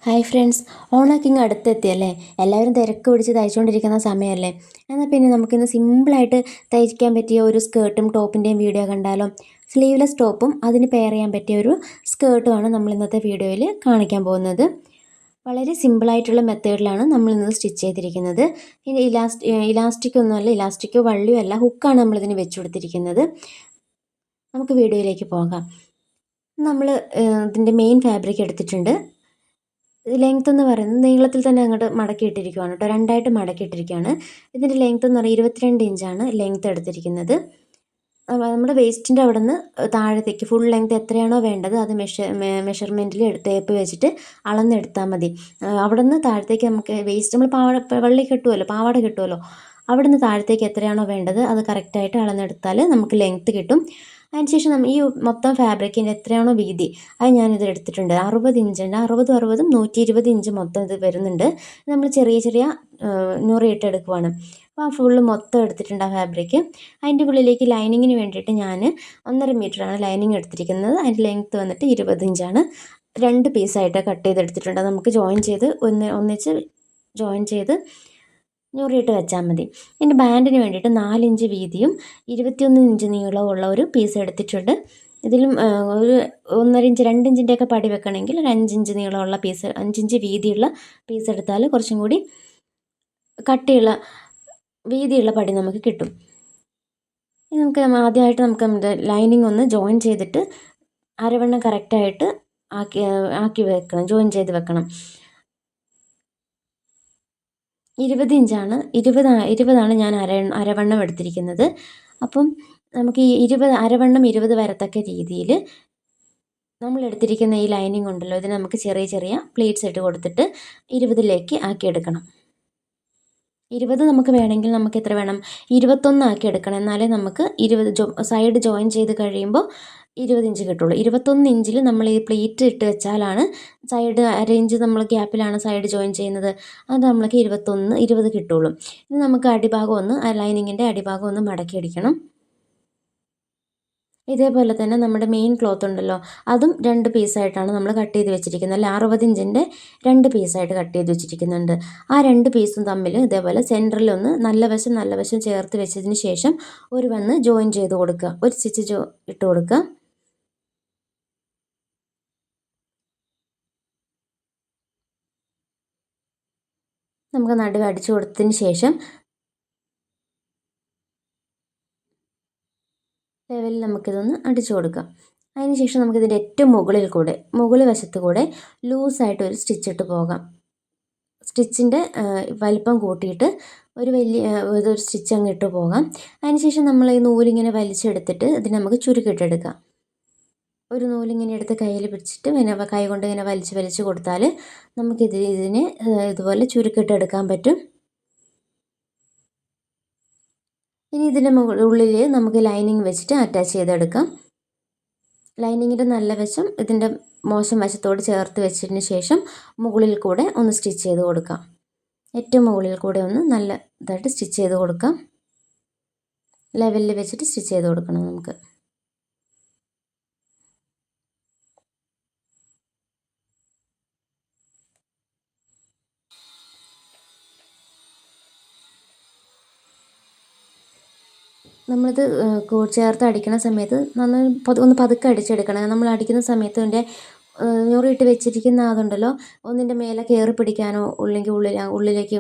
Hi friends, ഓണമൊക്കെ ഇങ്ങ് അടുത്തെത്തിയല്ലേ. എല്ലാവരും തിരക്ക് പിടിച്ച് തയ്ച്ചുകൊണ്ടിരിക്കുന്ന സമയമല്ലേ. എന്നാൽ പിന്നെ നമുക്കിന്ന് സിമ്പിളായിട്ട് തയ്ക്കാൻ പറ്റിയ ഒരു സ്കേർട്ടും ടോപ്പിൻ്റെയും വീഡിയോ കണ്ടാലോ. സ്ലീവ്ലെസ് ടോപ്പും അതിന് പെയർ ചെയ്യാൻ പറ്റിയ ഒരു സ്കേർട്ടുമാണ് നമ്മൾ ഇന്നത്തെ വീഡിയോയിൽ കാണിക്കാൻ പോകുന്നത്. വളരെ സിമ്പിളായിട്ടുള്ള മെത്തേഡിലാണ് നമ്മളിന്ന് സ്റ്റിച്ച് ചെയ്തിരിക്കുന്നത്. ഇനി ഇലാസ്റ്റിക് ഒന്നുമല്ല, ഇലാസ്റ്റിക്കോ വള്ളിയോ അല്ല, ഹുക്കാണ് നമ്മളിതിന് വെച്ച് കൊടുത്തിരിക്കുന്നത്. നമുക്ക് വീഡിയോയിലേക്ക് പോകാം. നമ്മൾ ഇതിൻ്റെ മെയിൻ ഫാബ്രിക് എടുത്തിട്ടുണ്ട്. ലെങ്ത് എന്ന് പറയുന്നത് നീളത്തിൽ തന്നെ അങ്ങോട്ട് മടക്കിയിട്ടിരിക്കുകയാണ് കേട്ടോ, രണ്ടായിട്ട് മടക്കിയിട്ടിരിക്കുകയാണ്. ഇതിൻ്റെ ലെങ്ത് എന്ന് പറയുന്നത് 22 ഇഞ്ചാണ് ലെങ്ത് എടുത്തിരിക്കുന്നത്. നമ്മുടെ വേസ്റ്റിൻ്റെ അവിടെ നിന്ന് താഴത്തേക്ക് ഫുൾ ലെങ്ത് എത്രയാണോ വേണ്ടത് അത് മെഷർമെൻറ്റിൽ ടേപ്പ് വെച്ചിട്ട് അളന്നെടുത്താൽ മതി. അവിടെ നിന്ന് താഴത്തേക്ക് നമുക്ക് വേസ്റ്റ് നമ്മൾ പാവാട കിട്ടുമല്ലോ, അവിടെ നിന്ന് താഴത്തേക്ക് എത്രയാണോ വേണ്ടത് അത് കറക്റ്റായിട്ട് അളന്നെടുത്താൽ നമുക്ക് ലെങ്ത്ത് കിട്ടും. അതിനുശേഷം ഈ മൊത്തം ഫാബ്രിക്കിൻ്റെ എത്രയാണോ വീതി അത് ഞാനിത് എടുത്തിട്ടുണ്ട്. 60 ഇഞ്ചുണ്ട്. 60 120 ഇഞ്ച് മൊത്തം ഇത് വരുന്നുണ്ട്. നമ്മൾ ചെറിയ ചെറിയ ഞൊറിയിട്ടെടുക്കുവാണ്. അപ്പോൾ ആ ഫുള്ള് മൊത്തം എടുത്തിട്ടുണ്ട് ആ ഫാബ്രിക്. അതിൻ്റെ ഉള്ളിലേക്ക് ലൈനിങ്ങിന് വേണ്ടിയിട്ട് ഞാൻ 1.5 മീറ്ററാണ് ലൈനിങ് എടുത്തിരിക്കുന്നത്. അതിൻ്റെ ലെങ്ത്ത് വന്നിട്ട് 20 ഇഞ്ചാണ്. 2 പീസായിട്ട് കട്ട് ചെയ്തെടുത്തിട്ടുണ്ട്. നമുക്ക് ഒന്നിച്ച് ജോയിൻ ചെയ്ത് ഞൊറിയിട്ട് വെച്ചാൽ മതി. ഇതിൻ്റെ ബാൻഡിന് വേണ്ടിയിട്ട് 4 ഇഞ്ച് വീതിയും 21 ഇഞ്ച് നീളമുള്ള ഒരു പീസ് എടുത്തിട്ടുണ്ട്. ഇതിലും ഒരു 1.5 ഇഞ്ച് 2 ഇഞ്ചിൻ്റെയൊക്കെ പടി വെക്കണമെങ്കിൽ ഒരു 5 ഇഞ്ച് നീളമുള്ള 5 ഇഞ്ച് വീതിയുള്ള പീസ് എടുത്താൽ കുറച്ചും കൂടി കട്ടിയുള്ള വീതിയുള്ള പടി നമുക്ക് കിട്ടും. ഇനി ആദ്യമായിട്ട് നമുക്ക് ലൈനിങ് ഒന്ന് ജോയിൻ ചെയ്തിട്ട് അരവണ്ണം കറക്റ്റായിട്ട് ആക്കി വെക്കണം, ജോയിൻ ചെയ്ത് വെക്കണം. 20 ഇഞ്ചാണ് 20ആണ് ഞാൻ അരവണ്ണം എടുത്തിരിക്കുന്നത്. അപ്പം നമുക്ക് ഈ അരവണ്ണം 20 വരത്തക്ക രീതിയിൽ നമ്മൾ എടുത്തിരിക്കുന്ന ഈ ലൈനിങ് ഉണ്ടല്ലോ, ഇതിന് നമുക്ക് ചെറിയ ചെറിയ പ്ലീറ്റ്സ് ഇട്ട് കൊടുത്തിട്ട് 20ലേക്ക് ആക്കിയെടുക്കണം. 20 നമുക്ക് വേണമെങ്കിൽ നമുക്ക് എത്ര വേണം, 21 ആക്കി എടുക്കണം. എന്നാലേ നമുക്ക് 20 സൈഡ് ജോയിൻ ചെയ്ത് കഴിയുമ്പോൾ 20 ഇഞ്ച് കിട്ടുള്ളൂ. 21 ഇഞ്ചിൽ നമ്മൾ ഈ പ്ലീറ്റ് ഇട്ട് വെച്ചാലാണ് സൈഡ് ഇഞ്ച് നമ്മൾ ഗ്യാപ്പിലാണ് സൈഡ് ജോയിൻ ചെയ്യുന്നത്. അത് നമ്മൾക്ക് 20 കിട്ടുള്ളൂ. ഇനി നമുക്ക് അടിഭാഗം ലൈനിങ്ങിൻ്റെ അടിഭാഗം ഒന്ന് മടക്കി അടിക്കണം. ഇതേപോലെ തന്നെ നമ്മുടെ മെയിൻ ക്ലോത്ത് ഉണ്ടല്ലോ, അതും 2 പീസായിട്ടാണ് നമ്മൾ കട്ട് ചെയ്ത് വെച്ചിരിക്കുന്നത്. അല്ല, 60 ഇഞ്ചിൻ്റെ 2 പീസായിട്ട് കട്ട് ചെയ്ത് വെച്ചിരിക്കുന്നുണ്ട്. ആ 2 പീസും തമ്മിൽ ഇതേപോലെ സെൻറ്ററിലൊന്ന് നല്ല വശം ചേർത്ത് വെച്ചതിന് ശേഷം ഒരു ജോയിൻ ചെയ്ത് കൊടുക്കുക, ഒരു സ്റ്റിച്ച് ഇട്ട് കൊടുക്കുക. നമുക്ക് നടുവ് അടിച്ചു കൊടുത്തതിന് ശേഷം ലെവലിൽ നമുക്കിതൊന്ന് അടിച്ചു കൊടുക്കാം. അതിനുശേഷം നമുക്കിതിൻ്റെ ഏറ്റവും മുകൾ വശത്ത് കൂടെ ലൂസായിട്ട് ഒരു സ്റ്റിച്ചിട്ട് പോകാം. സ്റ്റിച്ചിൻ്റെ വലിപ്പം കൂട്ടിയിട്ട് ഇതൊരു സ്റ്റിച്ച് അങ്ങ് ഇട്ട് പോകാം. അതിനുശേഷം നമ്മൾ ഈ നൂലിങ്ങനെ വലിച്ചെടുത്തിട്ട് ഇതിന് നമുക്ക് ചുരുക്കിട്ടെടുക്കാം. ഒരു നൂലിങ്ങനെ എടുത്ത് കയ്യിൽ പിടിച്ചിട്ട് കൈ കൊണ്ട് ഇങ്ങനെ വലിച്ച് കൊടുത്താൽ ഇതിനെ ഇതുപോലെ ചുരുക്കിട്ടെടുക്കാൻ പറ്റും. ഇനി ഇതിൻ്റെ ഉള്ളിൽ നമുക്ക് ലൈനിങ് വെച്ചിട്ട് അറ്റാച്ച് ചെയ്തെടുക്കാം. ലൈനിങ്ങിൻ്റെ നല്ല വശം ഇതിൻ്റെ മോശം വശത്തോട് ചേർത്ത് വെച്ചതിന് ശേഷം മുകളിൽ കൂടെ ഒന്ന് സ്റ്റിച്ച് ചെയ്ത് കൊടുക്കാം. ഏറ്റവും മുകളിൽ കൂടെ ഒന്ന് നല്ല ഇതായിട്ട് സ്റ്റിച്ച് ചെയ്ത് കൊടുക്കാം. ലെവലിൽ വെച്ചിട്ട് സ്റ്റിച്ച് ചെയ്ത് കൊടുക്കണം നമുക്ക്. നമ്മളിത് ചേർത്ത് അടിക്കുന്ന സമയത്ത് നന്നായി ഒന്ന് പതുക്കെ അടിച്ചെടുക്കണം. നമ്മൾ അടിക്കുന്ന സമയത്ത് അതിൻ്റെ ഞൊറിയിട്ട് വെച്ചിരിക്കുന്ന അതുണ്ടല്ലോ, ഒന്നിൻ്റെ മേലെ കയറി പിടിക്കാനോ അല്ലെങ്കിൽ ഉള്ളിലേക്ക്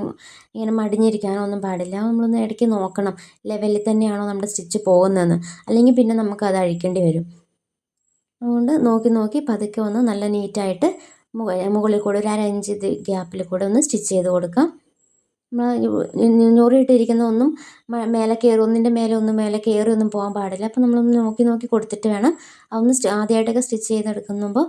ഇങ്ങനെ മടിഞ്ഞിരിക്കാനോ ഒന്നും പാടില്ല. നമ്മളൊന്ന് ഇടയ്ക്ക് നോക്കണം ലെവലിൽ തന്നെയാണോ നമ്മുടെ സ്റ്റിച്ച് പോകുന്നതെന്ന്, അല്ലെങ്കിൽ പിന്നെ നമുക്ക് അത് അഴിക്കേണ്ടി വരും. അതുകൊണ്ട് നോക്കി പതുക്കെ ഒന്ന് നല്ല നീറ്റായിട്ട് മുകളിൽ കൂടെ ഒരു 1/2 ഇഞ്ച് ഗ്യാപ്പിൽ കൂടെ ഒന്ന് സ്റ്റിച്ച് ചെയ്ത് കൊടുക്കാം. ഞൊറിയിട്ടിരിക്കുന്ന ഒന്നിൻ്റെ മേലെ ഒന്നും പോകാൻ പാടില്ല. അപ്പോൾ നമ്മളൊന്ന് നോക്കി കൊടുത്തിട്ട് വേണം അതൊന്ന് ആദ്യമായിട്ടൊക്കെ സ്റ്റിച്ച് ചെയ്തെടുക്കുമ്പോൾ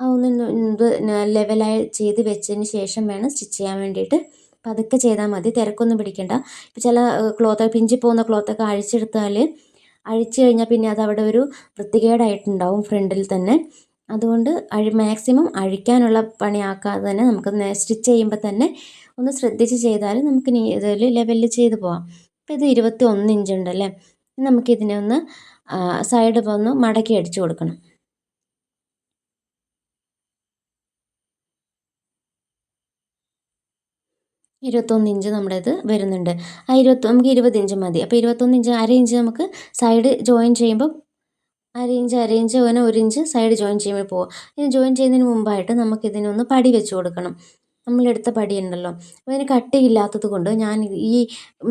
അതൊന്ന് ലെവലായി ചെയ്ത് വെച്ചതിന് ശേഷം വേണം സ്റ്റിച്ച് ചെയ്യാൻ വേണ്ടിയിട്ട്. പതുക്കെ ചെയ്താൽ മതി, തിരക്കൊന്നും പിടിക്കണ്ട. ഇപ്പോൾ ചില ക്ലോത്ത് പിഞ്ചി പോകുന്ന ക്ലോത്തൊക്കെ അഴിച്ചു കഴിഞ്ഞാൽ പിന്നെ അതവിടെ ഒരു വൃത്തികേടായിട്ടുണ്ടാവും ഫ്രണ്ടിൽ തന്നെ. അതുകൊണ്ട് മാക്സിമം അഴിക്കാനുള്ള പണിയാക്കാതെ തന്നെ നമുക്ക് സ്റ്റിച്ച് ചെയ്യുമ്പോൾ തന്നെ ഒന്ന് ശ്രദ്ധിച്ച് ചെയ്താൽ നമുക്ക് ഇതിൽ ലെവലിൽ ചെയ്ത് പോവാം. അപ്പോൾ ഇത് 21 ഇഞ്ച് ഉണ്ടല്ലേ, നമുക്കിതിനെ ഒന്ന് സൈഡ് ഒന്ന് മടക്കി അടിച്ചു കൊടുക്കണം. 21 ഇഞ്ച് നമ്മുടെ ഇത് വരുന്നുണ്ട്. നമുക്ക് 20 ഇഞ്ച് മതി. അപ്പോൾ 21 ഇഞ്ച്, അര ഇഞ്ച് നമുക്ക് സൈഡ് ജോയിൻ ചെയ്യുമ്പോൾ അര ഇഞ്ച് അങ്ങനെ 1 ഇഞ്ച് സൈഡ് ജോയിൻ ചെയ്യുമ്പോൾ പോകും. ഇനി ജോയിൻ ചെയ്യുന്നതിന് മുമ്പായിട്ട് നമുക്കിതിനൊന്ന് പടി വെച്ച് കൊടുക്കണം. നമ്മളെടുത്ത പടിയുണ്ടല്ലോ, അപ്പോൾ അതിന് കട്ടിയില്ലാത്തത് കൊണ്ട് ഞാൻ ഈ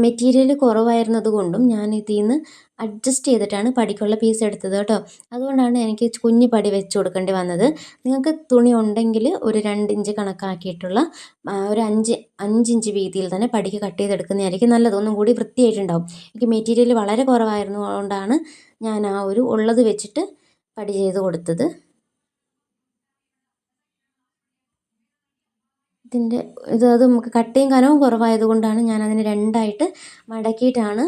മെറ്റീരിയൽ കുറവായിരുന്നത് കൊണ്ടും ഞാൻ ഇതിൽ നിന്ന് അഡ്ജസ്റ്റ് ചെയ്തിട്ടാണ് പടിക്കുള്ള പീസ് എടുത്തത് കേട്ടോ. അതുകൊണ്ടാണ് എനിക്ക് കുഞ്ഞ് പടി വെച്ച് കൊടുക്കേണ്ടി വന്നത്. നിങ്ങൾക്ക് തുണി ഉണ്ടെങ്കിൽ ഒരു 2 ഇഞ്ച് കണക്കാക്കിയിട്ടുള്ള ഒരു 5 ഇഞ്ച് വീതിയിൽ തന്നെ പടിക്ക് കട്ട് ചെയ്തെടുക്കുന്നതായിരിക്കും നല്ലത്. ഒന്നും കൂടി വൃത്തിയായിട്ടുണ്ടാവും. എനിക്ക് മെറ്റീരിയൽ വളരെ കുറവായിരുന്നതുകൊണ്ടാണ് ഞാൻ ആ ഒരു ഉള്ളത് വെച്ചിട്ട് പടി ചെയ്ത് കൊടുത്തത്. അത് നമുക്ക് കട്ടിയും കനവും കുറവായതുകൊണ്ടാണ് ഞാനതിനെ രണ്ടായിട്ട് മടക്കിയിട്ടാണ്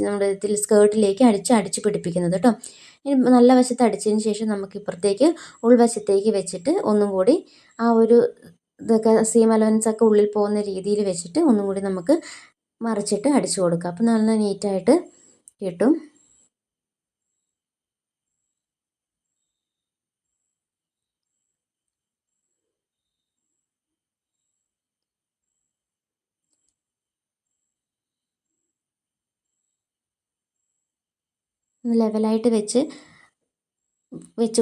നമ്മുടെ സ്കേർട്ടിലേക്ക് അടിച്ച് പിടിപ്പിക്കുന്നത് കേട്ടോ. ഇനി നല്ല വശത്ത് അടിച്ചതിന് ശേഷം നമുക്ക് ഇപ്പുറത്തേക്ക് ഉൾവശത്തേക്ക് വെച്ചിട്ട് ഒന്നും കൂടി ആ ഒരു ഇതൊക്കെ സീം അലവൻസൊക്കെ ഉള്ളിൽ പോകുന്ന രീതിയിൽ വെച്ചിട്ട് ഒന്നും കൂടി നമുക്ക് മറിച്ചിട്ട് അടിച്ചു കൊടുക്കാം. അപ്പം നല്ല നീറ്റായിട്ട് കിട്ടും. ലെവലായിട്ട് വെച്ച്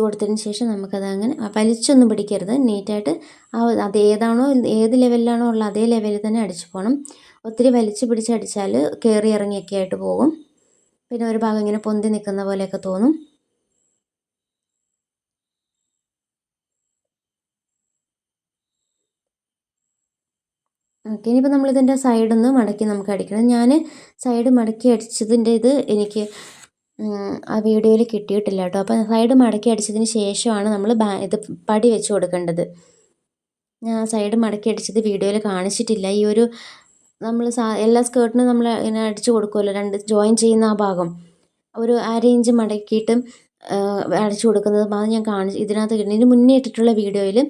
കൊടുത്തതിന് ശേഷം നമുക്കതങ്ങനെ വലിച്ചൊന്നും പിടിക്കരുത്. നീറ്റായിട്ട് ഏത് ലെവലിലാണോ ഉള്ളത് അതേ ലെവലിൽ തന്നെ അടിച്ചു പോകണം. ഒത്തിരി വലിച്ച് പിടിച്ചടിച്ചാൽ കയറി ഇറങ്ങിയൊക്കെ ആയിട്ട് പോകും. പിന്നെ ഒരു ഭാഗം ഇങ്ങനെ പൊന്തി നിൽക്കുന്ന പോലെയൊക്കെ തോന്നും. ഓക്കെ, ഇനിയിപ്പോൾ നമ്മളിതിൻ്റെ സൈഡൊന്ന് മടക്കി നമുക്ക് അടിക്കണം. ഞാൻ സൈഡ് മടക്കി അടിച്ചതിൻ്റെ ഇത് എനിക്ക് ആ വീഡിയോയിൽ കിട്ടിയിട്ടില്ല കേട്ടോ. അപ്പോൾ സൈഡ് മടക്കി അടിച്ചതിന് ശേഷമാണ് നമ്മൾ ഇത് പടി വെച്ച് കൊടുക്കേണ്ടത്. ഞാൻ സൈഡ് മടക്കി അടിച്ചത് വീഡിയോയിൽ കാണിച്ചിട്ടില്ല. ഈ ഒരു നമ്മൾ എല്ലാ സ്കേർട്ടിനും നമ്മൾ ഇങ്ങനെ അടിച്ചു കൊടുക്കുമല്ലോ, രണ്ട് ജോയിൻ ചെയ്യുന്ന ആ ഭാഗം ഒരു അര ഇഞ്ച് മടക്കിയിട്ട് അടിച്ചു കൊടുക്കുന്നത് അത് ഞാൻ ഇതിനകത്ത് ഇതിന് മുന്നേ ഇട്ടിട്ടുള്ള വീഡിയോയിൽ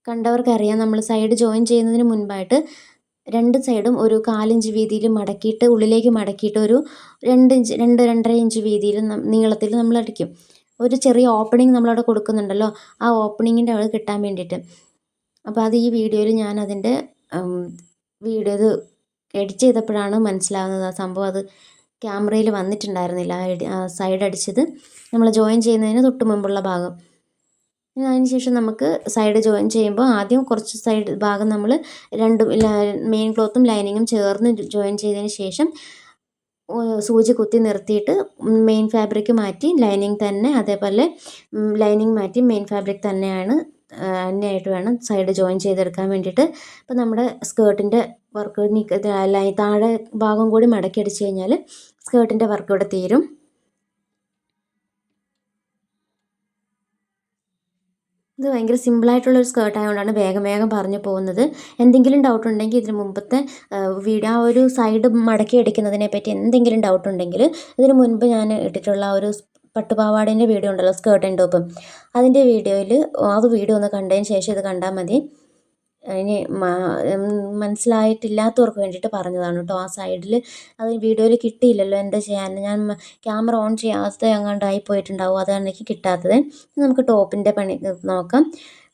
കണ്ടവർക്കറിയാം. നമ്മൾ സൈഡ് ജോയിൻ ചെയ്യുന്നതിന് മുൻപായിട്ട് രണ്ട് സൈഡും ഒരു 1/4 ഇഞ്ച് വീതിയിൽ മടക്കിയിട്ട് ഉള്ളിലേക്ക് മടക്കിയിട്ട് ഒരു 2-2.5 ഇഞ്ച് വീതിയിൽ നീളത്തിൽ നമ്മൾ അടിക്കും. ഒരു ചെറിയ ഓപ്പണിങ് നമ്മളവിടെ കൊടുക്കുന്നുണ്ടല്ലോ, ആ ഓപ്പണിങ്ങിൻ്റെ അവിടെ കിട്ടാൻ വേണ്ടിയിട്ട്. അപ്പോൾ അത് ഈ വീഡിയോയിൽ ഞാൻ അതിൻ്റെ വീഡിയോ ഇത് എഡിറ്റ് ചെയ്തപ്പോഴാണ് മനസ്സിലാകുന്നത്. ആ സംഭവം അത് ക്യാമറയിൽ വന്നിട്ടുണ്ടായിരുന്നില്ല. സൈഡ് അടിച്ചത് നമ്മൾ ജോയിൻ ചെയ്യുന്നതിന് തൊട്ട് മുമ്പുള്ള ഭാഗം. അതിന് ശേഷം നമുക്ക് സൈഡ് ജോയിൻ ചെയ്യുമ്പോൾ ആദ്യം കുറച്ച് സൈഡ് ഭാഗം നമ്മൾ രണ്ടും മെയിൻ ക്ലോത്തും ലൈനിങ്ങും ചേർന്ന് ജോയിൻ ചെയ്തതിന് ശേഷം സൂചി കുത്തി നിർത്തിയിട്ട് മെയിൻ ഫാബ്രിക് മാറ്റി ലൈനിങ് തന്നെ, അതേപോലെ ലൈനിങ് മാറ്റി മെയിൻ ഫാബ്രിക് തന്നെയായിട്ട് വേണം സൈഡ് ജോയിൻ ചെയ്തെടുക്കാൻ വേണ്ടിയിട്ട്. അപ്പോൾ നമ്മുടെ സ്കേർട്ടിൻ്റെ വർക്ക് താഴെ ഭാഗം കൂടി മടക്കി അടിച്ചു കഴിഞ്ഞാൽ സ്കേർട്ടിൻ്റെ വർക്ക് ഇവിടെ തീരും. ഇത് ഭയങ്കര സിമ്പിളായിട്ടുള്ളൊരു സ്കേർട്ട് ആയതുകൊണ്ടാണ് വേഗം പറഞ്ഞു പോകുന്നത്. എന്തെങ്കിലും ഡൗട്ട് ഉണ്ടെങ്കിൽ ഇതിന് മുമ്പത്തെ വീഡിയോ ആ ഒരു സൈഡ് മടക്കി അടിക്കുന്നതിനെ പറ്റി എന്തെങ്കിലും ഡൗട്ട് ഉണ്ടെങ്കിൽ ഇതിന് മുൻപ് ഞാൻ ഇട്ടിട്ടുള്ള ഒരു പട്ടുപാവാടേൻ്റെ വീഡിയോ ഉണ്ടല്ലോ, സ്കേർട്ട് ആൻഡ് ടോപ്പ്, അതിൻ്റെ വീഡിയോയിൽ വീഡിയോ ഒന്ന് കണ്ടതിന് ശേഷം ഇത് കണ്ടാൽ മതി. ഇനി മനസ്സിലായിട്ടില്ലാത്തവർക്ക് വേണ്ടിയിട്ട് പറഞ്ഞതാണ് കേട്ടോ. ആ സൈഡിൽ അത് വീഡിയോയിൽ കിട്ടിയില്ലല്ലോ, എന്താ ചെയ്യാൻ, ഞാൻ ക്യാമറ ഓൺ ചെയ്യാതെ അങ്ങാണ്ടായി പോയിട്ടുണ്ടാവും, അതാണ് എനിക്ക് കിട്ടാത്തത്. നമുക്ക് ടോപ്പിൻ്റെ പണി നോക്കാം.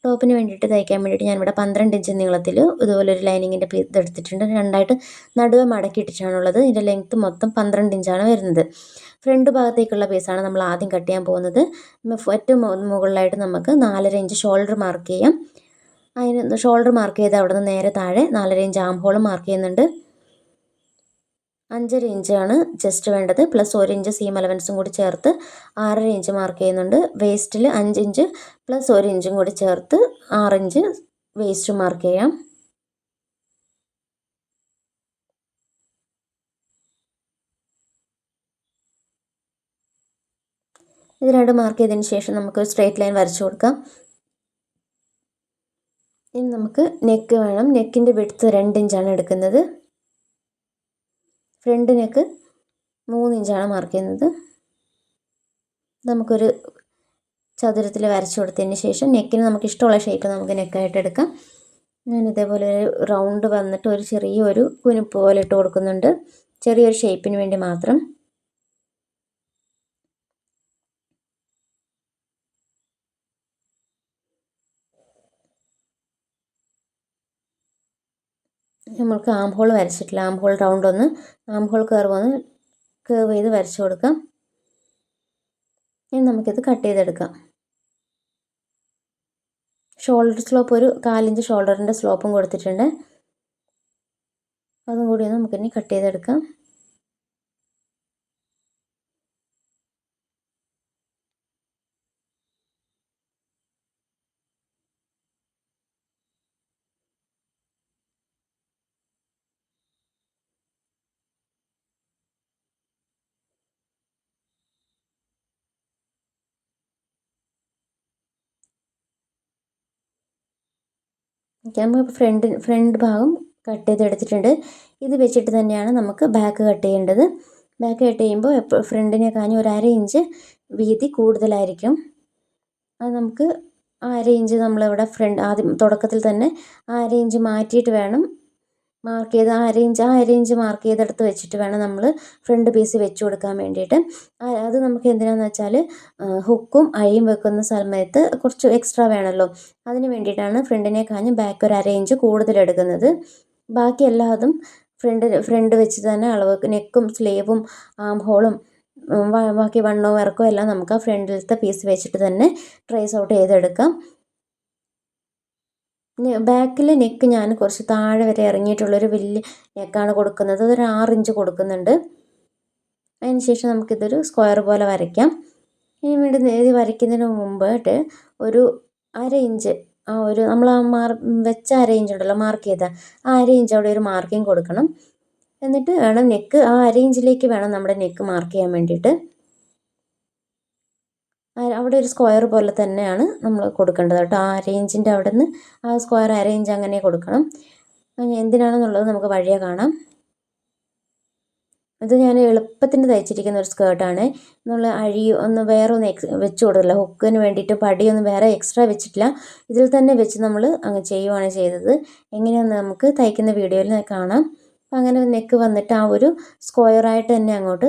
ടോപ്പിന് വേണ്ടിയിട്ട് തയ്ക്കാൻ വേണ്ടിയിട്ട് ഞാനിവിടെ 12 ഇഞ്ച് നീളത്തിൽ ഇതുപോലെ ഒരു ലൈനിങ്ങിൻ്റെ ഇതെടുത്തിട്ടുണ്ട്. രണ്ടായിട്ട് നടുവെ മടക്കിയിട്ടിട്ടാണുള്ളത്. ഇതിൻ്റെ ലെങ്ത്ത് മൊത്തം 12 ഇഞ്ചാണ് വരുന്നത്. ഫ്രണ്ട് ഭാഗത്തേക്കുള്ള പീസാണ് നമ്മൾ ആദ്യം കട്ട് ചെയ്യാൻ പോകുന്നത്. ഏറ്റവും മുകളിലായിട്ട് നമുക്ക് 4.5 ഇഞ്ച് ഷോൾഡർ മാർക്ക് ചെയ്യാം. അതിന് ഷോൾഡർ മാർക്ക് ചെയ്ത് അവിടെ നിന്ന് നേരെ താഴെ 4.5 ഇഞ്ച് ആം ഹോൾ മാർക്ക് ചെയ്യുന്നുണ്ട്. 5.5 ഇഞ്ചാണ് ചെസ്റ്റ് വേണ്ടത്, പ്ലസ് 1 ഇഞ്ച് സീം അലവൻസും കൂടി ചേർത്ത് 6.5 ഇഞ്ച് മാർക്ക് ചെയ്യുന്നുണ്ട്. വേസ്റ്റിൽ 5 ഇഞ്ച് പ്ലസ് 1 ഇഞ്ചും കൂടി ചേർത്ത് 6 ഇഞ്ച് വേസ്റ്റ് മാർക്ക് ചെയ്യാം. ഇത് രണ്ട് മാർക്ക് ചെയ്തതിന് ശേഷം നമുക്കൊരു സ്ട്രേറ്റ് ലൈൻ വരച്ചു കൊടുക്കാം. ഇനി നമുക്ക് നെക്ക് വേണം. നെക്കിൻ്റെ വിഡ്ത്ത് 2 ഇഞ്ചാണ് എടുക്കുന്നത്. ഫ്രണ്ട് നെക്ക് 3 ഇഞ്ചാണ് മാർക്ക് ചെയ്യുന്നത്. നമുക്കൊരു ചതുരത്തിൽ വരച്ചു കൊടുത്തതിന് ശേഷം നെക്കിന് നമുക്ക് ഇഷ്ടമുള്ള ഷേപ്പ് നമുക്ക് നെക്കായിട്ട് എടുക്കാം. ഞാൻ ഇതേപോലെ ഒരു റൗണ്ട് വന്നിട്ട് ഒരു ചെറിയൊരു കുനിപ്പ് പോലെ ഇട്ട് കൊടുക്കുന്നുണ്ട്, ചെറിയൊരു ഷേപ്പിന് വേണ്ടി മാത്രം. നമ്മൾക്ക് ആം ഹോൾ വരച്ചിട്ടില്ല, ആം ഹോൾ റൗണ്ട് ഒന്ന് ആം ഹോൾ കേർവ് ചെയ്ത് വരച്ചു കൊടുക്കാം. ഇനി നമുക്കിത് കട്ട് ചെയ്തെടുക്കാം. ഷോൾഡർ സ്ലോപ്പ് ഒരു 1/4 ഇഞ്ച് ഷോൾഡറിൻ്റെ സ്ലോപ്പും കൊടുത്തിട്ടുണ്ട്. അതും കൂടി ഒന്ന് നമുക്കിനി കട്ട് ചെയ്തെടുക്കാം. നമ്മൾ ഫ്രണ്ട് ഭാഗം കട്ട് ചെയ്തെടുത്തിട്ടുണ്ട്. ഇത് വെച്ചിട്ട് തന്നെയാണ് നമുക്ക് ബാക്ക് കട്ട് ചെയ്യേണ്ടത്. ബാക്ക് കട്ട് ചെയ്യുമ്പോൾ ഫ്രണ്ടിനെ കാഞ്ഞ് ഒരു 1/2 ഇഞ്ച് വീതി കൂടുതലായിരിക്കും. അത് നമുക്ക് ആ 1/2 ഇഞ്ച് നമ്മളിവിടെ ആദ്യം തുടക്കത്തിൽ തന്നെ ആ 1/2 ഇഞ്ച് മാറ്റിയിട്ട് വേണം മാർക്ക് ചെയ്ത് ആ 1/2 ഇഞ്ച് മാർക്ക് ചെയ്തെടുത്ത് വെച്ചിട്ട് വേണം നമ്മൾ ഫ്രണ്ട് പീസ് വെച്ച് കൊടുക്കാൻ വേണ്ടിയിട്ട്. അത് നമുക്ക് എന്തിനാണെന്ന് വെച്ചാൽ ഹുക്കും അഴിയും വെക്കുന്ന സമയത്ത് കുറച്ച് എക്സ്ട്രാ വേണമല്ലോ, അതിന് വേണ്ടിയിട്ടാണ് ഫ്രണ്ടിനെ കാഞ്ഞ് ബാക്ക് ഒരു 1/2 ഇഞ്ച് കൂടുതൽ എടുക്കുന്നത്. ബാക്കി എല്ലാതും ഫ്രണ്ട് വെച്ച് തന്നെ അളവ് നെക്കും സ്ലീവും ആം ഹോളും ബാക്കി വണ്ണവും ഇറക്കവും എല്ലാം നമുക്ക് ആ ഫ്രണ്ടിലത്തെ പീസ് വെച്ചിട്ട് തന്നെ ട്രേസ് ഔട്ട് ചെയ്തെടുക്കാം. ബാക്കിൽ നെക്ക് ഞാൻ കുറച്ച് താഴെ വരെ ഇറങ്ങിയിട്ടുള്ളൊരു വലിയ നെക്കാണ് കൊടുക്കുന്നത്. അതൊരു 6 ഇഞ്ച് കൊടുക്കുന്നുണ്ട്. അതിന് ശേഷം നമുക്കിതൊരു സ്ക്വയർ പോലെ വരയ്ക്കാം. ഇനി വീണ്ടും ഇത് വരയ്ക്കുന്നതിന് മുമ്പായിട്ട് ഒരു 1/2 ഇഞ്ച് ആ ഒരു നമ്മൾ ആ വെച്ച 1/2 ഇഞ്ച് ഉണ്ടല്ലോ മാർക്ക് ചെയ്ത ആ 1/2 ഇഞ്ച് അവിടെ ഒരു മാർക്കിങ് കൊടുക്കണം. എന്നിട്ട് വേണം നെക്ക് ആ 1/2 ഇഞ്ചിലേക്ക് വേണം നമ്മുടെ നെക്ക് മാർക്ക് ചെയ്യാൻ വേണ്ടിയിട്ട്. അവിടെ ഒരു സ്ക്വയർ പോലെ തന്നെയാണ് നമ്മൾ കൊടുക്കേണ്ടത് കേട്ടോ. ആ 1/2 ഇഞ്ചിൻ്റെ അവിടെ നിന്ന് ആ സ്ക്വയർ 1/2 ഇഞ്ച് അങ്ങനെ കൊടുക്കണം. എന്തിനാണെന്നുള്ളത് നമുക്ക് വഴിയെ കാണാം. ഇത് ഞാൻ എളുപ്പത്തിന് തയ്ച്ചിരിക്കുന്ന ഒരു സ്കേർട്ടാണ്. നമ്മൾ ഒന്ന് വേറെ ഒന്ന് വെച്ച് കൊടുത്തില്ല, ഹുക്കിന് വേണ്ടിയിട്ട് പടിയൊന്നും വേറെ എക്സ്ട്രാ വെച്ചിട്ടില്ല. ഇതിൽ തന്നെ വെച്ച് നമ്മൾ അങ്ങ് ചെയ്യുവാണ് ചെയ്തത്. എങ്ങനെയാണെന്ന് നമുക്ക് തയ്ക്കുന്ന വീഡിയോയിൽ കാണാം. അപ്പം അങ്ങനെ നെക്ക് വന്നിട്ട് ആ ഒരു സ്ക്വയറായിട്ട് തന്നെ അങ്ങോട്ട്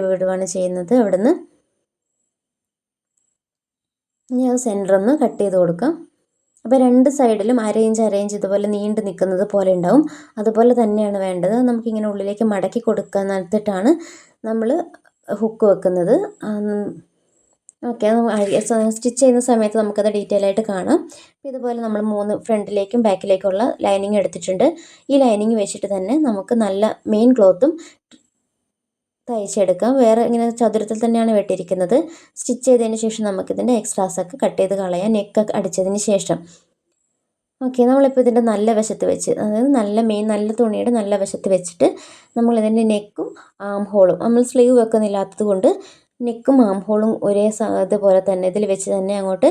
വിടുവാണ് ചെയ്യുന്നത്. അവിടുന്ന് ഇനി അത് സെൻറ്ററൊന്ന് കട്ട് ചെയ്ത് കൊടുക്കാം. അപ്പോൾ 2 സൈഡിലും 1/2 ഇഞ്ച് ഇതുപോലെ നീണ്ട് നിൽക്കുന്നത് പോലെ ഉണ്ടാവും. അതുപോലെ തന്നെയാണ് വേണ്ടത്. നമുക്കിങ്ങനെ ഉള്ളിലേക്ക് മടക്കി കൊടുക്കാന്നിട്ടാണ് നമ്മൾ ഹുക്ക് വെക്കുന്നത്. ഓക്കെ, സ്റ്റിച്ച് ചെയ്യുന്ന സമയത്ത് നമുക്കത് ഡീറ്റെയിൽ ആയിട്ട് കാണാം. ഇതുപോലെ നമ്മൾ 3 ഫ്രണ്ടിലേക്കും ബാക്കിലേക്കുള്ള ലൈനിങ് എടുത്തിട്ടുണ്ട്. ഈ ലൈനിങ് വെച്ചിട്ട് തന്നെ നമുക്ക് നല്ല മെയിൻ ക്ലോത്തും തയ്ച്ചെടുക്കാം. വേറെ ഇങ്ങനെ ചതുരത്തിൽ തന്നെയാണ് വെട്ടിയിരിക്കുന്നത്. സ്റ്റിച്ച് ചെയ്തതിന് ശേഷം നമുക്കിതിൻ്റെ എക്സ്ട്രാസൊക്കെ കട്ട് ചെയ്ത് കളയാം നെക്കൊക്കെ അടിച്ചതിന് ശേഷം. ഓക്കെ, നമ്മളിപ്പോൾ ഇതിൻ്റെ നല്ല വശത്ത് വെച്ച്, അതായത് നല്ല തുണിയുടെ നല്ല വശത്ത് വെച്ചിട്ട് നമ്മളിതിൻ്റെ നെക്കും ആം ഹോളും നമ്മൾ സ്ലീവ് വെക്കുന്നില്ലാത്തത് കൊണ്ട് നെക്കും ആം ഹോളും ഒരേ ഇതുപോലെ തന്നെ ഇതിൽ വെച്ച് തന്നെ അങ്ങോട്ട്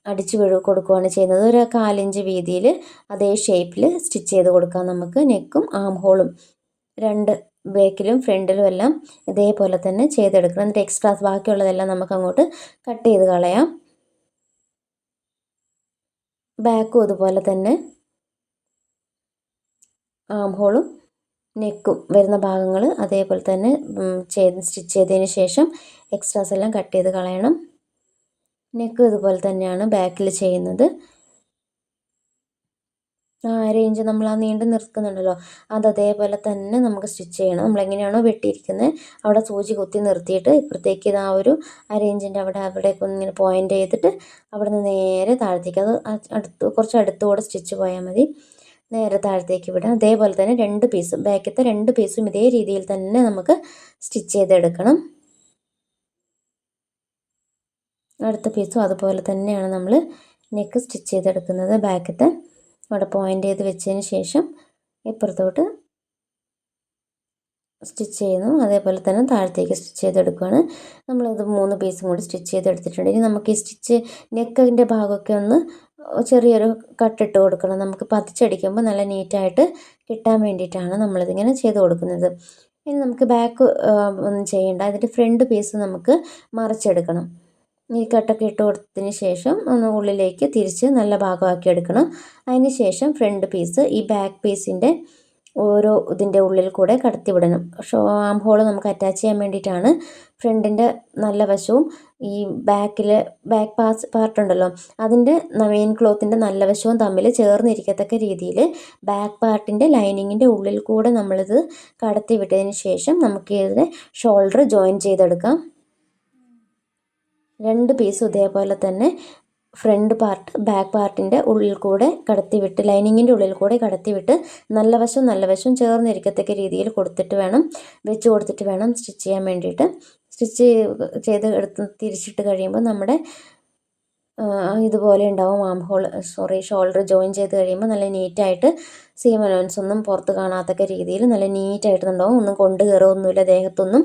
അടിച്ച് കൊടുക്കുകയാണ് ചെയ്യുന്നത്. ഒരു 1/4 ഇഞ്ച് വീതിയിൽ അതേ ഷേപ്പിൽ സ്റ്റിച്ച് ചെയ്ത് കൊടുക്കാം നമുക്ക്. നെക്കും ആം ഹോളും 2 ബാക്കിലും ഫ്രണ്ടിലും എല്ലാം ഇതേപോലെ തന്നെ ചെയ്തെടുക്കണം. എന്നിട്ട് എക്സ്ട്രാസ് ബാക്കിയുള്ളതെല്ലാം നമുക്ക് അങ്ങോട്ട് കട്ട് ചെയ്ത് കളയാം. ബാക്കും അതുപോലെ തന്നെ ആം ഹോളും നെക്കും വരുന്ന ഭാഗങ്ങൾ അതേപോലെ തന്നെ സ്റ്റിച്ച് ചെയ്തതിന് ശേഷം എക്സ്ട്രാസ് എല്ലാം കട്ട് ചെയ്ത് കളയണം. നെക്കും ഇതുപോലെ തന്നെയാണ് ബാക്കിൽ ചെയ്യുന്നത്. ആ 1/2 ഇഞ്ച് നമ്മൾ ആ നീണ്ട് നിർത്തുന്നുണ്ടല്ലോ, അത് അതേപോലെ തന്നെ നമുക്ക് സ്റ്റിച്ച് ചെയ്യണം. നമ്മളെങ്ങനെയാണോ വെട്ടിയിരിക്കുന്നത് അവിടെ സൂചി കുത്തി നിർത്തിയിട്ട് ഇപ്പുറത്തേക്ക് ഇത് ആ ഒരു 1/2 ഇഞ്ചിൻ്റെ അവിടേക്ക് ഒന്നിങ്ങനെ പോയിൻ്റ് ചെയ്തിട്ട് അവിടെ നിന്ന് നേരെ താഴത്തേക്ക്, അത് കുറച്ച് അടുത്തുകൂടെ സ്റ്റിച്ച് പോയാൽ മതി, നേരെ താഴത്തേക്ക് വിടാം. അതേപോലെ തന്നെ 2 പീസും ബാക്കത്തെ 2 പീസും ഇതേ രീതിയിൽ തന്നെ നമുക്ക് സ്റ്റിച്ച് ചെയ്തെടുക്കണം. അടുത്ത പീസും അതുപോലെ തന്നെയാണ് നമ്മൾ നെക്ക് സ്റ്റിച്ച് ചെയ്തെടുക്കുന്നത്. ബാക്കത്തെ അവിടെ പോയിൻ്റ് ചെയ്ത് വെച്ചതിന് ശേഷം ഇപ്പുറത്തോട്ട് സ്റ്റിച്ച് ചെയ്യുന്നു. അതേപോലെ തന്നെ താഴത്തേക്ക് സ്റ്റിച്ച് ചെയ്തെടുക്കുകയാണ്. നമ്മളിത് 3 പീസും കൂടി സ്റ്റിച്ച് ചെയ്തെടുത്തിട്ടുണ്ട്. ഇനി നമുക്ക് ഈ നെക്കിൻ്റെ ഭാഗമൊക്കെ ഒന്ന് ചെറിയൊരു കട്ടിട്ട് കൊടുക്കണം. നമുക്ക് പതിച്ചടിക്കുമ്പോൾ നല്ല നീറ്റായിട്ട് കിട്ടാൻ വേണ്ടിയിട്ടാണ് നമ്മളിതിങ്ങനെ ചെയ്ത് കൊടുക്കുന്നത്. ഇനി നമുക്ക് ബാക്ക് ഒന്നും ചെയ്യേണ്ട, അതിൻ്റെ ഫ്രണ്ട് പീസ് നമുക്ക് മറിച്ചെടുക്കണം. ഈ കട്ടൊക്കെ ഇട്ട് കൊടുത്തതിന് ശേഷം ഒന്ന് ഉള്ളിലേക്ക് തിരിച്ച് നല്ല ഭാഗമാക്കി എടുക്കണം. അതിന് ശേഷം ഫ്രണ്ട് പീസ് ഈ ബാക്ക് പീസിൻ്റെ ഓരോ ഇതിൻ്റെ ഉള്ളിൽ കൂടെ കടത്തി വിടണം. ആം ഹോൾ നമുക്ക് അറ്റാച്ച് ചെയ്യാൻ വേണ്ടിയിട്ടാണ്. ഫ്രണ്ടിൻ്റെ നല്ല വശവും ഈ ബാക്ക് പാർട്ടുണ്ടല്ലോ അതിൻ്റെ മെയിൻ ക്ലോത്തിൻ്റെ നല്ല വശവും തമ്മിൽ ചേർന്നിരിക്കത്തക്ക രീതിയിൽ ബാക്ക് പാർട്ടിൻ്റെ ലൈനിങ്ങിൻ്റെ ഉള്ളിൽ കൂടെ നമ്മളിത് കടത്തി വിട്ടതിന് ശേഷം നമുക്ക് ഇതിൻ്റെ ഷോൾഡർ ജോയിൻ ചെയ്തെടുക്കാം. 2 പീസും ഇതേപോലെ തന്നെ ഫ്രണ്ട് പാർട്ട് ബാക്ക് പാർട്ടിൻ്റെ ഉള്ളിൽ കൂടെ കടത്തിവിട്ട് ലൈനിങ്ങിൻ്റെ ഉള്ളിൽ കൂടെ കടത്തിവിട്ട് നല്ല വശം ചേർന്നിരിക്കത്തക്ക രീതിയിൽ വെച്ച് കൊടുത്തിട്ട് വേണം സ്റ്റിച്ച് ചെയ്യാൻ വേണ്ടിയിട്ട്. സ്റ്റിച്ച് ചെയ്ത് എടുത്ത് തിരിച്ചിട്ട് കഴിയുമ്പോൾ നമ്മുടെ ഇതുപോലെ ഉണ്ടാവും ഷോൾഡർ ജോയിൻ ചെയ്ത് കഴിയുമ്പോൾ നല്ല നീറ്റായിട്ട് സീം അലവൻസ് ഒന്നും പുറത്ത് കാണാത്തക്ക രീതിയിൽ നല്ല നീറ്റായിട്ടുണ്ടാവും. ഒന്നും കൊണ്ട് കയറുമൊന്നുമില്ല ദേഹത്തൊന്നും.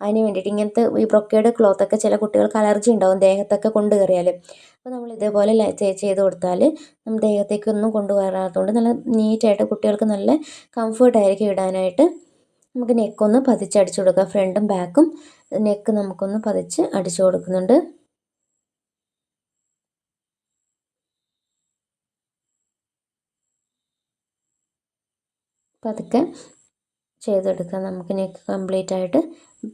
അതിന് വേണ്ടിയിട്ട് ഇങ്ങനത്തെ ഈ ബ്രൊക്കേഡ് ക്ലോത്തൊക്കെ ചില കുട്ടികൾക്ക് അലർജി ഉണ്ടാവും ദേഹത്തൊക്കെ കൊണ്ട് കയറിയാൽ. അപ്പോൾ നമ്മൾ ഇതേപോലെ ചെയ്ത് കൊടുത്താൽ നമ്മൾ ദേഹത്തേക്കൊന്നും കൊണ്ട് കയറാത്തതുകൊണ്ട് നല്ല നീറ്റായിട്ട് കുട്ടികൾക്ക് നല്ല കംഫർട്ടായിരിക്കും ഇടാനായിട്ട്. നമുക്ക് നെക്കൊന്ന് പതിച്ചടിച്ചു കൊടുക്കാം. ഫ്രണ്ടും ബാക്കും നെക്ക് നമുക്കൊന്ന് പതിച്ച് അടിച്ചു കൊടുക്കുന്നുണ്ട്. പതുക്കെ ചെയ്തെടുക്കാം. നമുക്ക് നെക്ക് കംപ്ലീറ്റ് ആയിട്ട്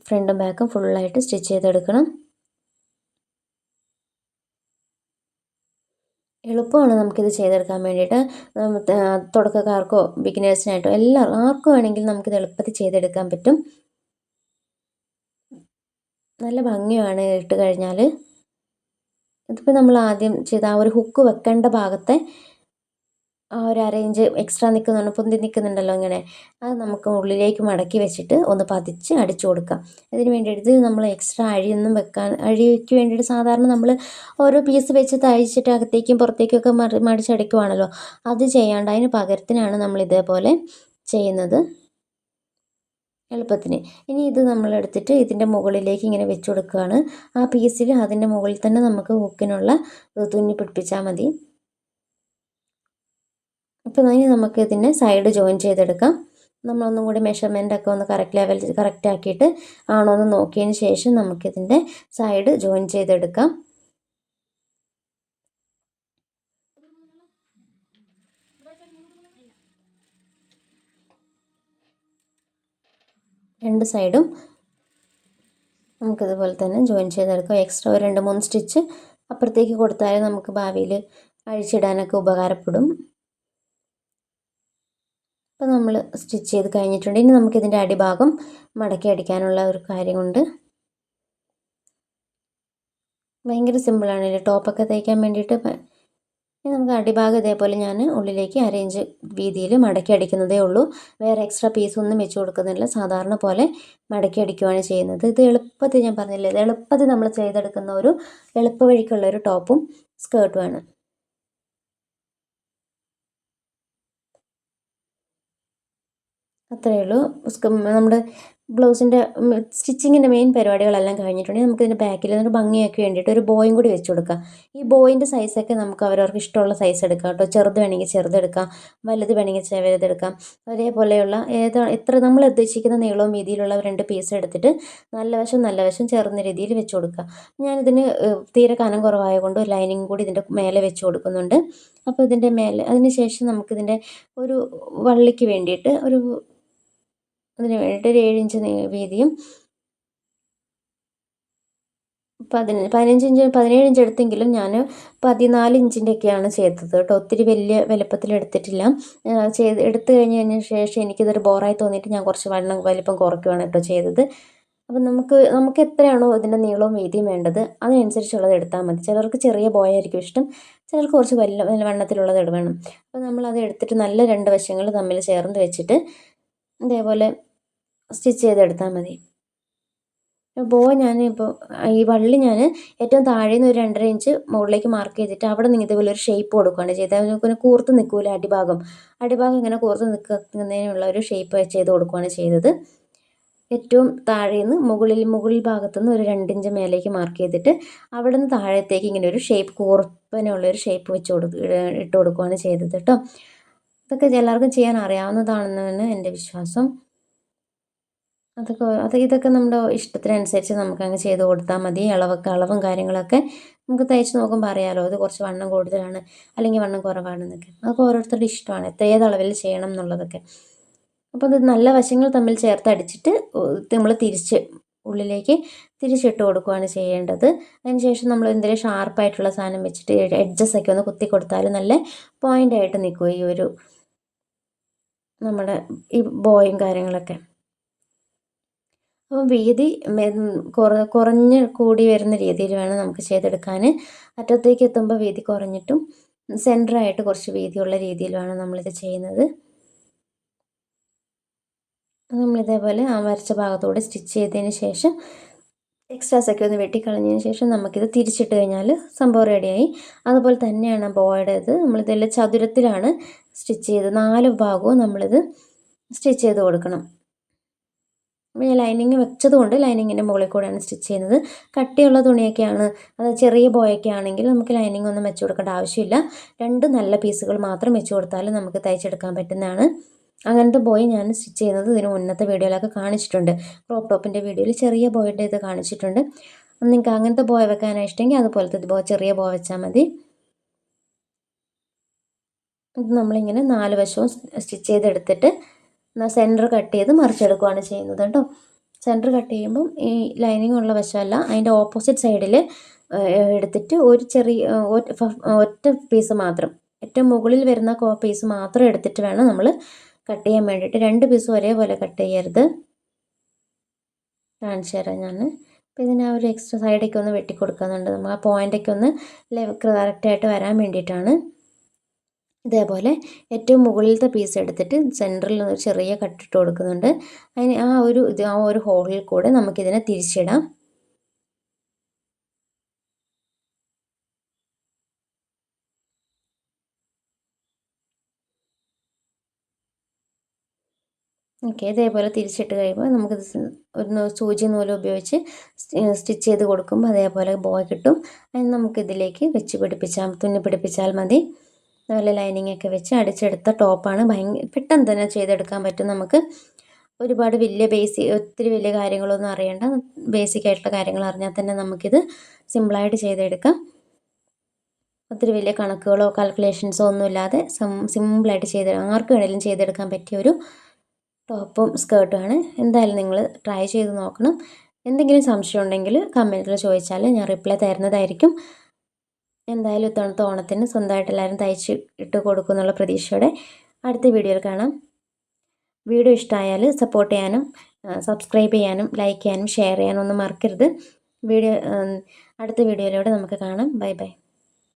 ഫ്രണ്ടും ബാക്കും ഫുള്ളായിട്ട് സ്റ്റിച്ച് ചെയ്തെടുക്കണം. എളുപ്പമാണ് നമുക്കിത് ചെയ്തെടുക്കാൻ വേണ്ടിയിട്ട്. തുടക്കക്കാർക്കോ ബിഗിനേഴ്സിനായിട്ടോ ആർക്കും വേണമെങ്കിലും നമുക്കിത് എളുപ്പത്തിൽ ചെയ്തെടുക്കാൻ പറ്റും. നല്ല ഭംഗിയാണ് ഇട്ട് കഴിഞ്ഞാൽ. ഇതിപ്പോൾ നമ്മൾ ആദ്യം ചെയ്ത ആ ഒരു ഹുക്ക് വെക്കേണ്ട ഭാഗത്തെ ആ ഒരു അരയിഞ്ച് എക്സ്ട്രാ പൊന്തി നിൽക്കുന്നുണ്ടല്ലോ ഇങ്ങനെ, അത് നമുക്ക് ഉള്ളിലേക്ക് മടക്കി വെച്ചിട്ട് ഒന്ന് പതിച്ച് അടിച്ചു കൊടുക്കാം. ഇതിന് വേണ്ടിയിട്ട് നമ്മൾ എക്സ്ട്രാ അഴിക്ക് വേണ്ടിയിട്ട് സാധാരണ നമ്മൾ ഓരോ പീസ് വെച്ച് തയ്ച്ചിട്ട് അകത്തേക്കും പുറത്തേക്കൊക്കെ മടിച്ചടിക്കുവാണല്ലോ. അത് ചെയ്യാണ്ട് അതിന് പകരത്തിനാണ് നമ്മൾ ഇതേപോലെ ചെയ്യുന്നത് എളുപ്പത്തിന്. ഇനി ഇത് നമ്മളെടുത്തിട്ട് ഇതിൻ്റെ മുകളിലേക്ക് ഇങ്ങനെ വെച്ച് കൊടുക്കുകയാണ്. ആ പീസിൽ അതിൻ്റെ മുകളിൽ തന്നെ നമുക്ക് ഹുക്കിനുള്ള തുന്നി പിടിപ്പിച്ചാൽ മതി. അപ്പോൾ ഇനി നമുക്ക് ഇതിനെ സൈഡ് ജോയിൻ ചെയ്തെടുക്കാം. നമ്മളൊന്നും കൂടി മെഷർമെൻ്റൊക്കെ ഒന്ന് കറക്റ്റ് ആക്കിയിട്ട് ആണോ എന്ന് നോക്കിയതിന് ശേഷം നമുക്കിതിൻ്റെ സൈഡ് ജോയിൻ ചെയ്തെടുക്കാം. രണ്ട് സൈഡും നമുക്കിതുപോലെ തന്നെ ജോയിൻ ചെയ്തെടുക്കാം. എക്സ്ട്രാ ഒരു 2-3 സ്റ്റിച്ച് അപ്പുറത്തേക്ക് കൊടുത്താൽ നമുക്ക് ഭാവിയിൽ അഴിച്ചിടാനൊക്കെ ഉപകാരപ്പെടും. അപ്പോൾ നമ്മൾ സ്റ്റിച്ച് ചെയ്ത് കഴിഞ്ഞിട്ടുണ്ട്. ഇനി നമുക്കിതിൻ്റെ അടിഭാഗം മടക്കി അടിക്കാനുള്ള ഒരു കാര്യമുണ്ട്. ഭയങ്കര സിമ്പിളാണ് ടോപ്പൊക്കെ തയ്ക്കാൻ വേണ്ടിയിട്ട്. ഇനി നമുക്ക് അടിഭാഗം ഇതേപോലെ ഞാൻ ഉള്ളിലേക്ക് അരയിഞ്ച് വീതിയിൽ മടക്കി അടിക്കുന്നതേ ഉള്ളൂ. വേറെ എക്സ്ട്രാ പീസൊന്നും വെച്ച് കൊടുക്കുന്നില്ല. സാധാരണ പോലെ മടക്കി അടിക്കുകയാണ് ചെയ്യുന്നത്. ഇത് എളുപ്പത്തിൽ ഞാൻ പറഞ്ഞില്ലേ, ഇത് എളുപ്പത്തിൽ നമ്മൾ ചെയ്തെടുക്കുന്ന ഒരു എളുപ്പ വഴിക്കുള്ള ഒരു ടോപ്പും സ്കേർട്ടുമാണ്. അത്രയേ ഉള്ളൂ. നമ്മുടെ ബ്ലൗസിൻ്റെ സ്റ്റിച്ചിങ്ങിൻ്റെ മെയിൻ പരിപാടികളെല്ലാം കഴിഞ്ഞിട്ടുണ്ടെങ്കിൽ നമുക്കിതിൻ്റെ ബാക്കിൽ ഒരു ഭംഗിയൊക്കെ വേണ്ടിയിട്ട് ഒരു ബോയും കൂടി വെച്ച് കൊടുക്കാം. ഈ ബോയിൻ്റെ സൈസൊക്കെ നമുക്ക് അവരവർക്ക് ഇഷ്ടമുള്ള സൈസ് എടുക്കാം കേട്ടോ. ചെറുത് വേണമെങ്കിൽ ചെറുതെടുക്കാം, വലുത് വേണമെങ്കിൽ വലുതെടുക്കാം. ഒരേപോലെയുള്ള എത്ര നമ്മൾ ഉദ്ദേശിക്കുന്ന നീളവും വീതിയിലുള്ള 2 പീസ് എടുത്തിട്ട് നല്ല വശം ചേർന്ന രീതിയിൽ വെച്ച് കൊടുക്കുക. ഞാനിതിന് തീരെ കനം കുറവായതുകൊണ്ട് ഒരു ലൈനിങ് കൂടി ഇതിൻ്റെ മേലെ വെച്ച് കൊടുക്കുന്നുണ്ട്. അപ്പോൾ ഇതിൻ്റെ മേലെ അതിന് ശേഷം നമുക്കിതിൻ്റെ ഒരു വള്ളിക്ക് വേണ്ടിയിട്ട് അതിന് വേണ്ടിയിട്ട് ഒരു 7 ഇഞ്ച് വീതിയും 17 ഇഞ്ച് എടുത്തെങ്കിലും ഞാൻ 14 ഇഞ്ചിൻ്റെയൊക്കെയാണ് ചെയ്തത് കേട്ടോ. ഒത്തിരി വലിയ വലുപ്പത്തിൽ എടുത്തിട്ടില്ല. എടുത്തു കഴിഞ്ഞതിന് ശേഷം എനിക്കിതൊരു ബോറായി തോന്നിയിട്ട് ഞാൻ കുറച്ച് വലിപ്പം കുറയ്ക്കുകയാണ് കേട്ടോ ചെയ്തത്. അപ്പം നമുക്ക് എത്രയാണോ ഇതിൻ്റെ നീളവും വീതിയും വേണ്ടത് അതിനനുസരിച്ചുള്ളത് എടുത്താൽ മതി. ചിലർക്ക് ചെറിയ ബോയായിരിക്കും ഇഷ്ടം, ചിലർക്ക് കുറച്ച് വലിയ വണ്ണത്തിലുള്ളത് വേണം. അപ്പോൾ നമ്മളത് എടുത്തിട്ട് നല്ല 2 വശങ്ങൾ തമ്മിൽ ചേർന്ന് വെച്ചിട്ട് ഇതേപോലെ സ്റ്റിച്ച് ചെയ്തെടുത്താൽ മതി. ഈ വള്ളി ഞാൻ ഏറ്റവും താഴെ നിന്ന് ഒരു 2.5 ഇഞ്ച് മുകളിലേക്ക് മാർക്ക് ചെയ്തിട്ട് അവിടെ നിന്ന് ഇതുപോലെ ഒരു ഷേപ്പ് കൊടുക്കുകയാണ് ചെയ്തത്. അതിനെ കൂർത്ത് നിൽക്കൂല അടിഭാഗം ഇങ്ങനെ കൂർത്ത് നിൽക്കുന്നതിനുള്ള ഒരു ഷേപ്പ് ചെയ്ത് കൊടുക്കുകയാണ് ചെയ്തത്. ഏറ്റവും താഴെ നിന്ന് മുകളിൽ ഭാഗത്തുനിന്ന് ഒരു 2 ഇഞ്ച് മേലേക്ക് മാർക്ക് ചെയ്തിട്ട് അവിടെ നിന്ന് താഴത്തേക്ക് ഇങ്ങനെ ഒരു ഷേപ്പ് കൂർപ്പനുള്ളൊരു ഷേപ്പ് ഇട്ട് കൊടുക്കുകയാണ് ചെയ്തത് കേട്ടോ. ഇതൊക്കെ എല്ലാവർക്കും ചെയ്യാൻ അറിയാവുന്നതാണെന്നാണ് എൻ്റെ വിശ്വാസം. ഇതൊക്കെ നമ്മുടെ ഇഷ്ടത്തിനനുസരിച്ച് നമുക്കങ്ങ് ചെയ്ത് കൊടുത്താൽ മതി. അളവും കാര്യങ്ങളൊക്കെ നമുക്ക് തയ്ച്ച് നോക്കുമ്പോൾ അറിയാമല്ലോ, ഇത് കുറച്ച് വണ്ണം കൂടുതലാണ് അല്ലെങ്കിൽ വണ്ണം കുറവാണെന്നൊക്കെ. അതൊക്കെ ഓരോരുത്തരുടെ ഇഷ്ടമാണ് ഏത് അളവിൽ ചെയ്യണം എന്നുള്ളതൊക്കെ. അപ്പോൾ അത് നല്ല വശങ്ങൾ തമ്മിൽ ചേർത്തടിച്ചിട്ട് നമ്മൾ ഉള്ളിലേക്ക് തിരിച്ചിട്ട് കൊടുക്കുകയാണ് ചെയ്യേണ്ടത്. അതിനുശേഷം നമ്മൾ എന്തെങ്കിലും ഷാർപ്പായിട്ടുള്ള സാധനം വെച്ചിട്ട് എഡ്ജസ് ഒക്കെ ഒന്ന് കുത്തി കൊടുത്താൽ നല്ല പോയിൻ്റായിട്ട് നിൽക്കും ഈ ഒരു നമ്മുടെ ഈ ബോയും കാര്യങ്ങളൊക്കെ. അപ്പോൾ വീതി കുറഞ്ഞ് കൂടി വരുന്ന രീതിയിൽ വേണം നമുക്ക് ചെയ്തെടുക്കാൻ. അറ്റത്തേക്ക് എത്തുമ്പോൾ വീതി കുറഞ്ഞിട്ടും സെൻറ്ററായിട്ട് കുറച്ച് വീതിയുള്ള രീതിയിൽ വേണം നമ്മളിത് ചെയ്യുന്നത്. നമ്മളിതേപോലെ ആ വരച്ച ഭാഗത്തോടെ സ്റ്റിച്ച് ചെയ്തതിന് ശേഷം എക്സ്ട്രാസൊക്കെ ഒന്ന് വെട്ടിക്കളഞ്ഞതിന് ശേഷം നമുക്കിത് തിരിച്ചിട്ട് കഴിഞ്ഞാൽ സംഭവം റെഡിയായി. അതുപോലെ തന്നെയാണ് ബോയുടേത്. നമ്മളിതെല്ലാം ചതുരത്തിലാണ് സ്റ്റിച്ച് ചെയ്ത് 4 ഭാഗവും നമ്മളിത് സ്റ്റിച്ച് ചെയ്ത് കൊടുക്കണം. അപ്പോൾ ഞാൻ ലൈനിങ് വെച്ചതുകൊണ്ട് ലൈനിങ്ങിൻ്റെ മുകളിൽ കൂടെയാണ് സ്റ്റിച്ച് ചെയ്യുന്നത്. കട്ടിയുള്ള തുണിയൊക്കെയാണ്, അത് ചെറിയ ബോയൊക്കെ ആണെങ്കിൽ നമുക്ക് ലൈനിങ് ഒന്നും വെച്ച് കൊടുക്കേണ്ട ആവശ്യമില്ല. 2 നല്ല പീസുകൾ മാത്രം വെച്ച് കൊടുത്താൽ നമുക്ക് തയ്ച്ചെടുക്കാൻ പറ്റുന്നതാണ്. അങ്ങനത്തെ ബോയ് ഞാൻ സ്റ്റിച്ച് ചെയ്യുന്നത് ഇതിന് മുന്നത്തെ വീഡിയോയിലൊക്കെ കാണിച്ചിട്ടുണ്ട്. ക്രോപ്പ് ടോപ്പിൻ്റെ വീഡിയോയിൽ ചെറിയ ബോയുടെ ഇത് കാണിച്ചിട്ടുണ്ട്. നിങ്ങൾക്ക് അങ്ങനത്തെ ബോയ് വെക്കാനാണ് ഇഷ്ടമെങ്കിൽ അതുപോലത്തെ ചെറിയ ബോ വെച്ചാൽ മതി. ഇത് നമ്മളിങ്ങനെ 4 വശവും സ്റ്റിച്ച് ചെയ്തെടുത്തിട്ട് സെൻറ്റർ കട്ട് ചെയ്ത് മറിച്ചെടുക്കുകയാണ് ചെയ്യുന്നത് കേട്ടോ. സെൻറ്റർ കട്ട് ചെയ്യുമ്പം ഈ ലൈനിങ് ഉള്ള വശമല്ല, അതിൻ്റെ ഓപ്പോസിറ്റ് സൈഡിൽ എടുത്തിട്ട് ഒരു ചെറിയ ഒറ്റ പീസ് മാത്രം, ഏറ്റവും മുകളിൽ വരുന്ന പീസ് മാത്രം എടുത്തിട്ട് വേണം നമ്മൾ കട്ട് ചെയ്യാൻ വേണ്ടിയിട്ട്. 2 പീസും ഒരേപോലെ കട്ട് ചെയ്യരുത്. കാണിച്ചു തരാം ഞാൻ. അപ്പോൾ ഇതിന് ആ ഒരു എക്സ്ട്രാ സൈഡൊക്കെ ഒന്ന് വെട്ടിക്കൊടുക്കുന്നുണ്ട്. നമ്മൾ ആ പോയിൻ്റൊക്കെ ഒന്ന് കറക്റ്റായിട്ട് വരാൻ വേണ്ടിയിട്ടാണ്. ഇതേപോലെ ഏറ്റവും മുകളിലത്തെ പീസ് എടുത്തിട്ട് സെൻറ്ററിൽ ഒരു ചെറിയ കട്ടിട്ട് കൊടുക്കുന്നുണ്ട്. അതിന് ആ ഒരു ഹോളിൽ കൂടെ നമുക്കിതിനെ തിരിച്ചിടാം. ഓക്കെ, ഇതേപോലെ തിരിച്ചിട്ട് കഴിയുമ്പോൾ നമുക്കിത് ഒരു സൂചി നൂല് ഉപയോഗിച്ച് സ്റ്റിച്ച് ചെയ്ത് കൊടുക്കുമ്പോൾ അതേപോലെ ബോയ് കിട്ടും. അതിന് നമുക്കിതിലേക്ക് തുന്നി പിടിപ്പിച്ചാൽ മതി. അതുപോലെ ലൈനിങ് ഒക്കെ വെച്ച് അടിച്ചെടുത്ത ടോപ്പാണ്. പെട്ടെന്ന് തന്നെ ചെയ്തെടുക്കാൻ പറ്റും നമുക്ക്. ഒരുപാട് ഒത്തിരി വലിയ കാര്യങ്ങളൊന്നും അറിയേണ്ട, ബേസിക് ആയിട്ടുള്ള കാര്യങ്ങൾ അറിഞ്ഞാൽ തന്നെ നമുക്കിത് സിമ്പിളായിട്ട് ചെയ്തെടുക്കാം. ഒത്തിരി വലിയ കണക്കുകളോ കാൽക്കുലേഷൻസോ ഒന്നുമില്ലാതെ സിമ്പിളായിട്ട് ആർക്ക് വേണമെങ്കിലും ചെയ്തെടുക്കാൻ പറ്റിയ ഒരു ടോപ്പും സ്കേർട്ടുമാണ്. എന്തായാലും നിങ്ങൾ ട്രൈ ചെയ്ത് നോക്കണം. എന്തെങ്കിലും സംശയം ഉണ്ടെങ്കിൽ കമൻറ്റിൽ ചോദിച്ചാൽ ഞാൻ റിപ്ലൈ തരുന്നതായിരിക്കും. എന്തായാലും ഇത്തവണത്തെ ഓണത്തിന് സ്വന്തമായിട്ട് എല്ലാവരും തയ്ച്ച് ഇട്ട് കൊടുക്കുമെന്നുള്ള പ്രതീക്ഷയോടെ അടുത്ത വീഡിയോയിൽ കാണാം. വീഡിയോ ഇഷ്ടമായാൽ സപ്പോർട്ട് ചെയ്യാനും സബ്സ്ക്രൈബ് ചെയ്യാനും ലൈക്ക് ചെയ്യാനും ഷെയർ ചെയ്യാനും ഒന്നും മറക്കരുത്. അടുത്ത വീഡിയോയിലൂടെ നമുക്ക് കാണാം. Bye bye.